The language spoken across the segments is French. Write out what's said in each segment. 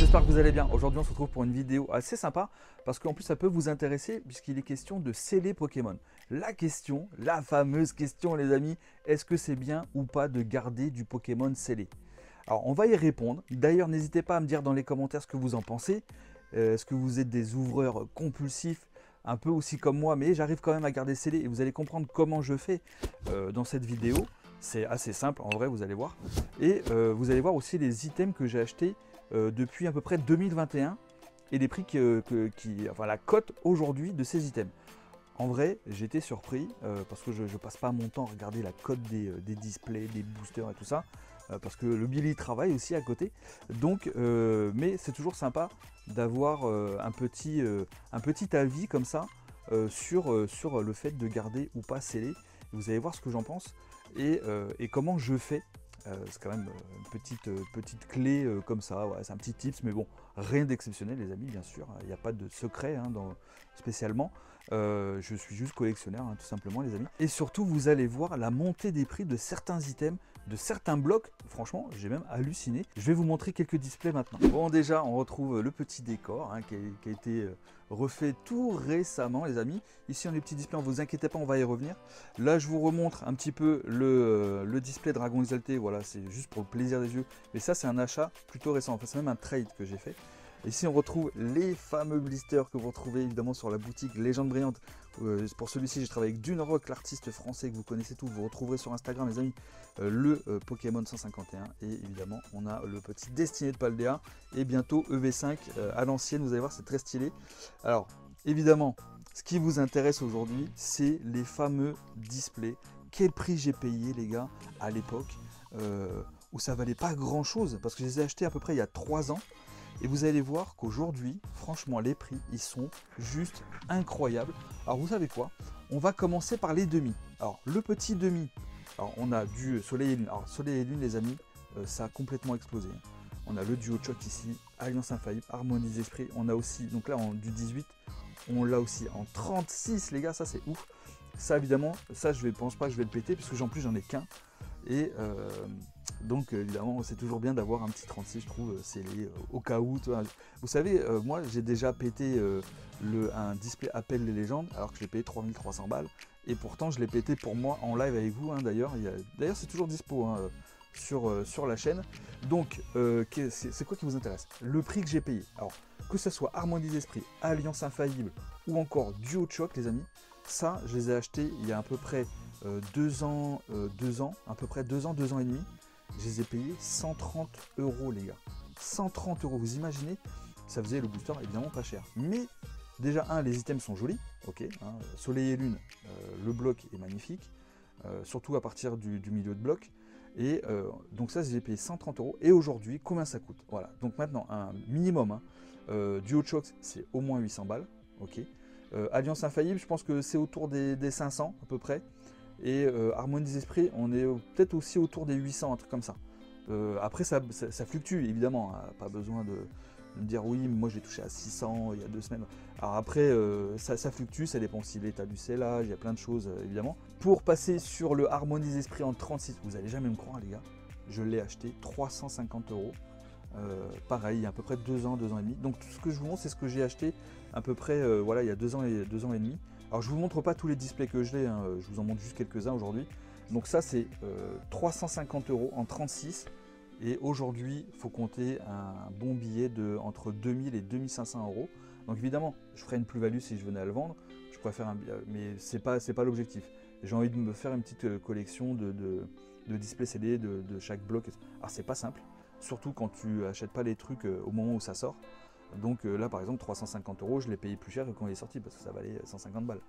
j'espère que vous allez bien. Aujourd'hui on se retrouve pour une vidéo assez sympa parce qu'en plus ça peut vous intéresser puisqu'il est question de sceller Pokémon. La question, la fameuse question les amis, est-ce que c'est bien ou pas de garder du Pokémon scellé? Alors on va y répondre. D'ailleurs n'hésitez pas à me dire dans les commentaires ce que vous en pensez. Est-ce que vous êtes des ouvreurs compulsifs, un peu aussi comme moi, mais j'arrive quand même à garder scellé et vous allez comprendre comment je fais dans cette vidéo. C'est assez simple en vrai, vous allez voir. Et vous allez voir aussi les items que j'ai achetés depuis à peu près 2021 et les prix enfin la cote aujourd'hui de ces items. En vrai, j'étais surpris parce que je passe pas mon temps à regarder la cote des displays, des boosters et tout ça. Parce que le Billy travaille aussi à côté. Donc, mais c'est toujours sympa d'avoir un petit avis comme ça sur le fait de garder ou pas scellé. Vous allez voir ce que j'en pense et comment je fais. C'est quand même une petite clé comme ça, ouais, c'est un petit tips, mais bon, rien d'exceptionnel les amis, bien sûr, il n'y a pas de secret hein, spécialement, je suis juste collectionneur hein, tout simplement les amis. Et surtout vous allez voir la montée des prix de certains items, de certains blocs, franchement j'ai même halluciné. Je vais vous montrer quelques displays maintenant. Bon déjà on retrouve le petit décor hein, qui a été refait tout récemment les amis. Ici on a les petits displays, ne vous inquiétez pas, on va y revenir. Là je vous remontre un petit peu le display Dragon Exalté, voilà c'est juste pour le plaisir des yeux. Mais ça c'est un achat plutôt récent, enfin c'est même un trade que j'ai fait. Ici on retrouve les fameux blisters que vous retrouvez évidemment sur la boutique Légende Brillante. Pour celui-ci j'ai travaillé avec Dunerock, l'artiste français que vous connaissez tous. Vous retrouverez sur Instagram les amis le Pokémon 151. Et évidemment on a le petit Destiné de Paldea. Et bientôt EV5 à l'ancienne, vous allez voir c'est très stylé. Alors évidemment ce qui vous intéresse aujourd'hui c'est les fameux displays. Quel prix j'ai payé les gars à l'époque où ça valait pas grand chose. Parce que je les ai achetés à peu près il y a 3 ans. Et vous allez voir qu'aujourd'hui, franchement, les prix, ils sont juste incroyables. Alors, vous savez quoi? On va commencer par les demi. Alors, le petit demi. Alors, on a du Soleil et Lune. Alors, Soleil et Lune, les amis, ça a complètement explosé. On a le Duo Choc ici, Alliance Infaillible, Harmonie des Esprits. On a aussi, donc là, du 18, on l'a aussi en 36, les gars, ça c'est ouf. Ça, évidemment, ça, pense pas que je vais le péter, parce que en plus, j'en ai qu'un. Et donc évidemment c'est toujours bien d'avoir un petit 36 je trouve, scellé au cas où. Vous savez, moi j'ai déjà pété un display Appel les légendes alors que je l'ai payé 3300 balles. Et pourtant je l'ai pété pour moi en live avec vous hein, d'ailleurs. D'ailleurs c'est toujours dispo hein, sur la chaîne. Donc c'est quoi qui vous intéresse? Le prix que j'ai payé. Alors que ce soit Harmonie d'Esprit, Alliance Infaillible ou encore Duo Choc les amis. Ça je les ai achetés il y a à peu près 2 ans, à peu près 2 ans et demi. Je les ai payés 130 € les gars. 130 €, vous imaginez? Ça faisait le booster évidemment pas cher. Mais déjà, les items sont jolis, ok. Hein, Soleil et Lune, le bloc est magnifique, surtout à partir du milieu de bloc. Et donc ça, j'ai payé 130 €. Et aujourd'hui, combien ça coûte? Voilà, donc maintenant, un minimum, hein, Duo Choc, c'est au moins 800 balles, ok. Alliance Infaillible, je pense que c'est autour des 500 à peu près. Et Harmonie des Esprits, on est peut-être aussi autour des 800, un truc comme ça. Après, ça fluctue, évidemment. Hein, pas besoin de me dire oui, mais moi j'ai touché à 600 il y a 2 semaines. Alors après, ça fluctue, ça dépend aussi de l'état du scellage, il y a plein de choses, évidemment. Pour passer sur le Harmonie des Esprits en 36, vous n'allez jamais me croire, les gars. Je l'ai acheté 350 €. Pareil, il y a à peu près 2 ans et demi. Donc tout ce que je vous montre, c'est ce que j'ai acheté à peu près voilà, il y a 2 ans et demi. Alors je vous montre pas tous les displays que j'ai, hein, je vous en montre juste quelques-uns aujourd'hui. Donc ça c'est 350 € en 36. Et aujourd'hui, il faut compter un bon billet de entre 2000 et 2500 €. Donc évidemment, je ferai une plus-value si je venais à le vendre. Je préfère mais c'est pas l'objectif. J'ai envie de me faire une petite collection de displays CD de chaque bloc. Alors c'est pas simple. Surtout quand tu achètes pas les trucs au moment où ça sort. Donc là par exemple 350 €, je l'ai payé plus cher que quand il est sorti parce que ça valait 150 balles.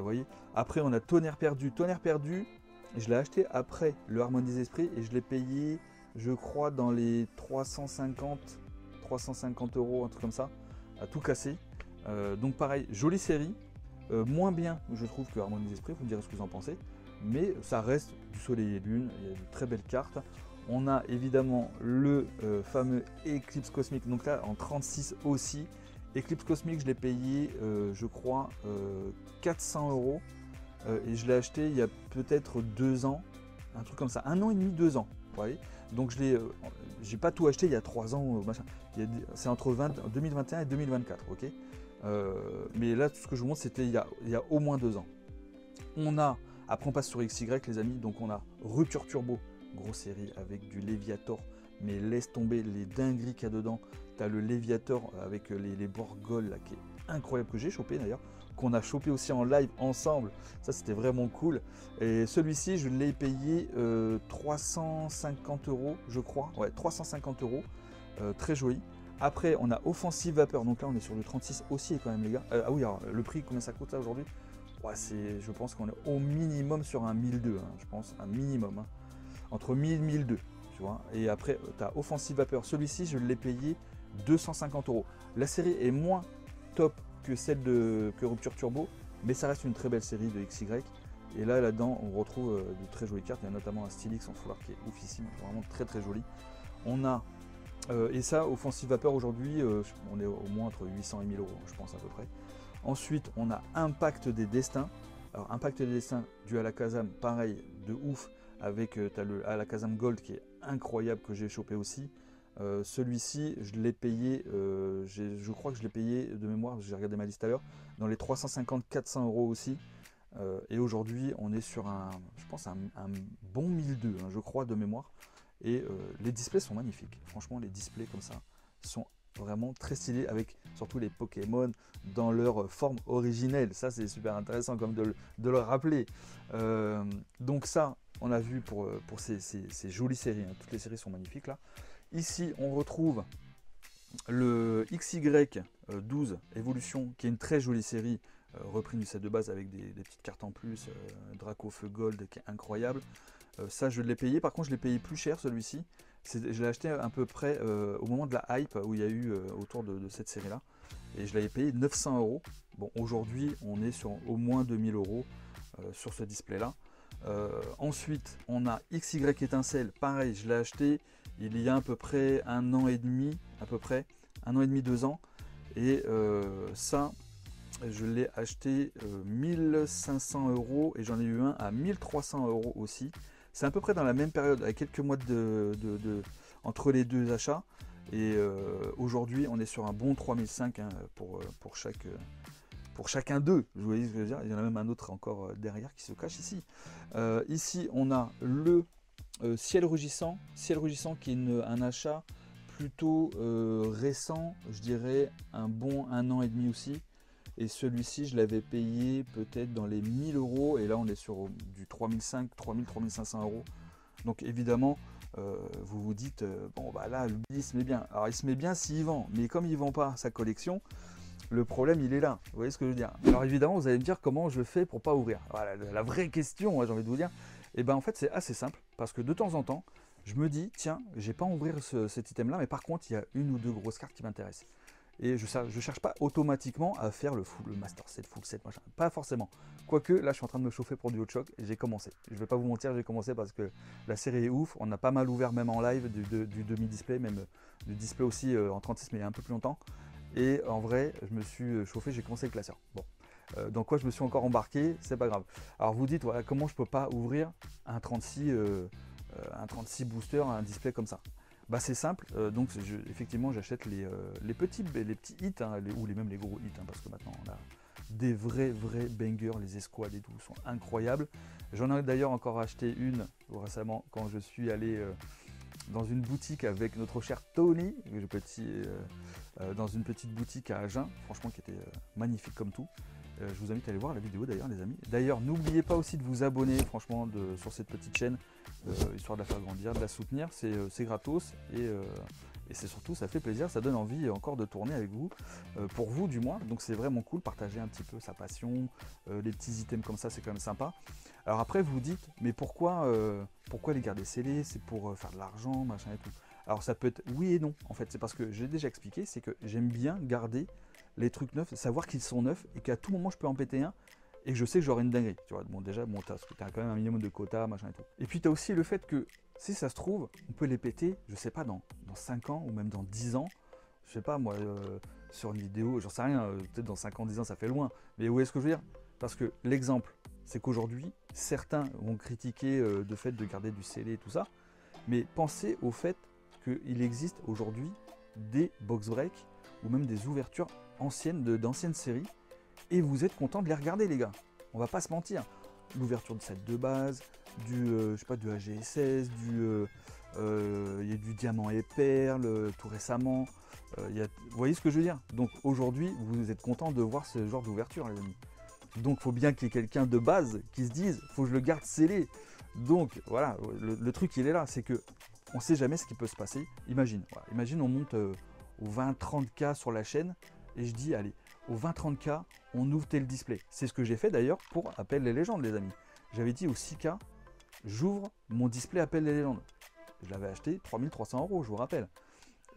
Voyez. Après on a Tonnerre Perdu. Tonnerre Perdu, je l'ai acheté après le Harmonie des Esprits et je l'ai payé je crois dans les 350 €, un truc comme ça, à tout casser. Donc pareil, jolie série, moins bien je trouve que Harmonie des Esprits, vous me direz ce que vous en pensez. Mais ça reste du Soleil et Lune, il y a de très belles cartes. On a évidemment le fameux Éclipse Cosmique, donc là en 36 aussi. Éclipse Cosmique, je l'ai payé, je crois, 400 € et je l'ai acheté il y a peut-être 2 ans, un truc comme ça, 1 an et demi, 2 ans. Vous voyez, Donc j'ai pas tout acheté il y a 3 ans, machin. C'est entre 2021 et 2024, ok. Mais là, tout ce que je vous montre, c'était il y a au moins 2 ans. Après on passe sur XY les amis, donc on a Rupture Turbo, grosse série avec du Léviator, mais laisse tomber les dingueries qu'il y a dedans. Tu as le Léviator avec les Borgol là, qui est incroyable, que j'ai chopé d'ailleurs, qu'on a chopé aussi en live ensemble, ça c'était vraiment cool. Et celui-ci je l'ai payé 350 € je crois, ouais 350 €, très joli. Après on a Offensive Vapeur, donc là on est sur le 36 aussi quand même les gars. Ah oui, alors le prix, combien ça coûte ça aujourd'hui? Ouais, je pense qu'on est au minimum sur un 1002, hein, je pense, un minimum, hein, entre 1000 et 1002, tu vois. Et après, tu as Offensive Vapeur, celui-ci, je l'ai payé 250 €. La série est moins top que celle que Rupture Turbo, mais ça reste une très belle série de XY. Et là-dedans, on retrouve de très jolies cartes, il y a notamment un Stylix en foulard qui est oufissime, vraiment très très joli. On a, et ça, Offensive Vapeur aujourd'hui, on est au moins entre 800 et 1000 €, je pense à peu près. Ensuite, on a Impact des Destins. Alors, Impact des Destins du Alakazam, pareil, de ouf, avec tu as le Alakazam Gold qui est incroyable, que j'ai chopé aussi. Celui-ci, je l'ai payé, je crois que je l'ai payé de mémoire, j'ai regardé ma liste à l'heure, dans les 350-400 € aussi. Et aujourd'hui, on est sur je pense, un bon 1002, hein, je crois, de mémoire. Et les displays sont magnifiques. Franchement, les displays comme ça sont vraiment très stylés, avec surtout les Pokémon dans leur forme originelle. Ça, c'est super intéressant comme de le rappeler. Donc ça, on a vu pour ces jolies séries, hein. Toutes les séries sont magnifiques là. Ici, on retrouve le XY12 Evolution, qui est une très jolie série, repris du set de base avec des petites cartes en plus, Draco Feu Gold qui est incroyable. Ça, je l'ai payé, par contre je l'ai payé plus cher celui-ci. Je l'ai acheté à peu près au moment de la hype où il y a eu autour de cette série là, et je l'avais payé 900 €. Bon, aujourd'hui on est sur au moins 2000 € sur ce display là. Ensuite on a XY Étincelle, pareil, je l'ai acheté il y a à peu près 1 an et demi, à peu près 1 an et demi, 2 ans, et ça je l'ai acheté 1500 € et j'en ai eu un à 1300 € aussi. C'est à peu près dans la même période, avec quelques mois entre les deux achats. Et aujourd'hui, on est sur un bon 3005 hein, pour chacun d'eux. Vous voyez ce que je veux dire? Il y en a même un autre encore derrière qui se cache ici. Ici, on a le Ciel Rugissant. Ciel Rugissant qui est un achat plutôt récent, je dirais un bon 1 an et demi aussi. Et celui-ci, je l'avais payé peut-être dans les 1000 € et là on est sur du 3500, 3500 €. Donc évidemment, vous vous dites, bon bah là, lui il se met bien. Alors il se met bien s'il vend, mais comme il vend pas sa collection, le problème il est là. Vous voyez ce que je veux dire? Alors évidemment, vous allez me dire comment je fais pour pas ouvrir. Voilà, la vraie question, hein, j'ai envie de vous dire. Et ben en fait, c'est assez simple, parce que de temps en temps, je me dis, tiens, j'ai pas à ouvrir cet item là, mais par contre, il y a une ou deux grosses cartes qui m'intéressent. Et je cherche pas automatiquement à faire le master set, full set, machin. Pas forcément. Quoique, là, je suis en train de me chauffer pour du hot choc et j'ai commencé. Je vais pas vous mentir, j'ai commencé parce que la série est ouf. On a pas mal ouvert même en live du demi-display, même du display aussi en 36, mais il y a un peu plus longtemps. Et en vrai, je me suis chauffé, j'ai commencé le classeur. Bon. Dans quoi je me suis encore embarqué, c'est pas grave. Alors vous dites, voilà, comment je peux pas ouvrir un 36 booster, un display comme ça? Bah c'est simple, donc effectivement j'achète les petits hits, hein, ou même les gros hits, hein, parce que maintenant on a des vrais bangers, les escouades et tout sont incroyables. J'en ai d'ailleurs encore acheté une récemment quand je suis allé dans une boutique avec notre cher Tony, dans une petite boutique à Agen, franchement qui était magnifique comme tout. Je vous invite à aller voir la vidéo d'ailleurs les amis. D'ailleurs n'oubliez pas aussi de vous abonner franchement sur cette petite chaîne, histoire de la faire grandir, de la soutenir, c'est gratos et c'est surtout ça fait plaisir, ça donne envie encore de tourner avec vous, pour vous du moins, donc c'est vraiment cool, partager un petit peu sa passion, les petits items comme ça c'est quand même sympa. Alors après vous vous dites mais pourquoi les garder scellés, c'est pour faire de l'argent machin et tout. Alors ça peut être oui et non en fait, c'est parce que j'ai déjà expliqué, c'est que j'aime bien garder les trucs neufs, savoir qu'ils sont neufs et qu'à tout moment je peux en péter un et que je sais que j'aurai une dinguerie. Tu vois, bon déjà, bon, t'as quand même un minimum de quota, machin et tout. Et puis t'as aussi le fait que si ça se trouve, on peut les péter, je sais pas, dans 5 ans ou même dans 10 ans, je sais pas moi, sur une vidéo, j'en sais rien, peut-être dans 5 ans, 10 ans, ça fait loin. Mais où est-ce que je veux dire? Parce que l'exemple, c'est qu'aujourd'hui, certains vont critiquer le fait de garder du scellé et tout ça. Mais pensez au fait qu'il existe aujourd'hui des box breaks ou même des ouvertures anciennes d'anciennes séries et vous êtes content de les regarder les gars. On va pas se mentir. L'ouverture de set de base, je sais pas, du AGSS, il y a du diamant et perle tout récemment. Vous voyez ce que je veux dire? Donc aujourd'hui, vous êtes content de voir ce genre d'ouverture les amis. Donc il faut bien qu'il y ait quelqu'un de base qui se dise, faut que je le garde scellé. Donc voilà, le truc il est là, c'est que on ne sait jamais ce qui peut se passer. Imagine, voilà, imagine on monte au 20-30K sur la chaîne et je dis allez, au 20-30K, on ouvre tel display. C'est ce que j'ai fait d'ailleurs pour Appel les légendes les amis. J'avais dit au 6K, j'ouvre mon display Appel les légendes. Je l'avais acheté 3300 €, je vous rappelle.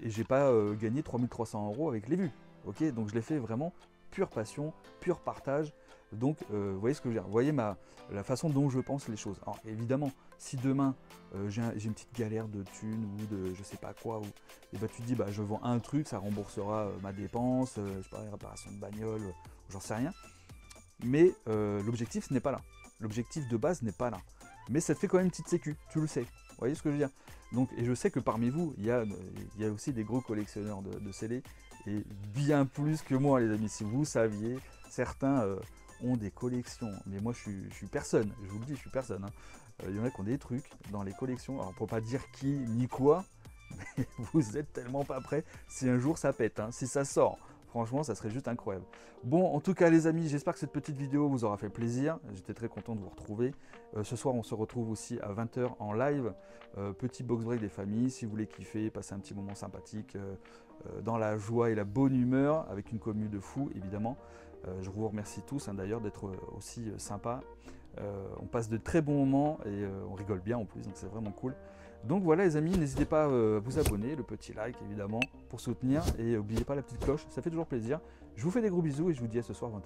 Et j'ai pas gagné 3300 € avec les vues. Ok, donc je l'ai fait vraiment pure passion, pur partage. Donc, vous voyez ce que je veux dire, vous voyez la façon dont je pense les choses. Alors évidemment, si demain j'ai une petite galère de thunes ou de je sais pas quoi, et bah, tu te dis bah, je vends un truc, ça remboursera ma dépense, je sais pas, réparation de bagnole, j'en sais rien. Mais l'objectif ce n'est pas là. L'objectif de base n'est pas là. Mais ça te fait quand même une petite sécu, tu le sais. Vous voyez ce que je veux dire? Donc, et je sais que parmi vous, il y a aussi des gros collectionneurs de scellés, et bien plus que moi les amis, si vous saviez, certains ont des collections, mais moi je suis personne, je vous le dis, je suis personne. Hein. Il y en a qui ont des trucs dans les collections, alors on ne peut pas dire qui ni quoi, mais vous êtes tellement pas prêts si un jour ça pète, hein, si ça sort. Franchement, ça serait juste incroyable. Bon, en tout cas, les amis, j'espère que cette petite vidéo vous aura fait plaisir. J'étais très content de vous retrouver. Ce soir, on se retrouve aussi à 20 h en live. Petit box break des familles. Si vous voulez kiffer, passer un petit moment sympathique, dans la joie et la bonne humeur, avec une commu de fous, évidemment. Je vous remercie tous, hein, d'ailleurs, d'être aussi sympas. On passe de très bons moments et on rigole bien en plus, donc c'est vraiment cool. Donc voilà les amis, n'hésitez pas à vous abonner, le petit like évidemment pour soutenir et n'oubliez pas la petite cloche, ça fait toujours plaisir. Je vous fais des gros bisous et je vous dis à ce soir 20 h.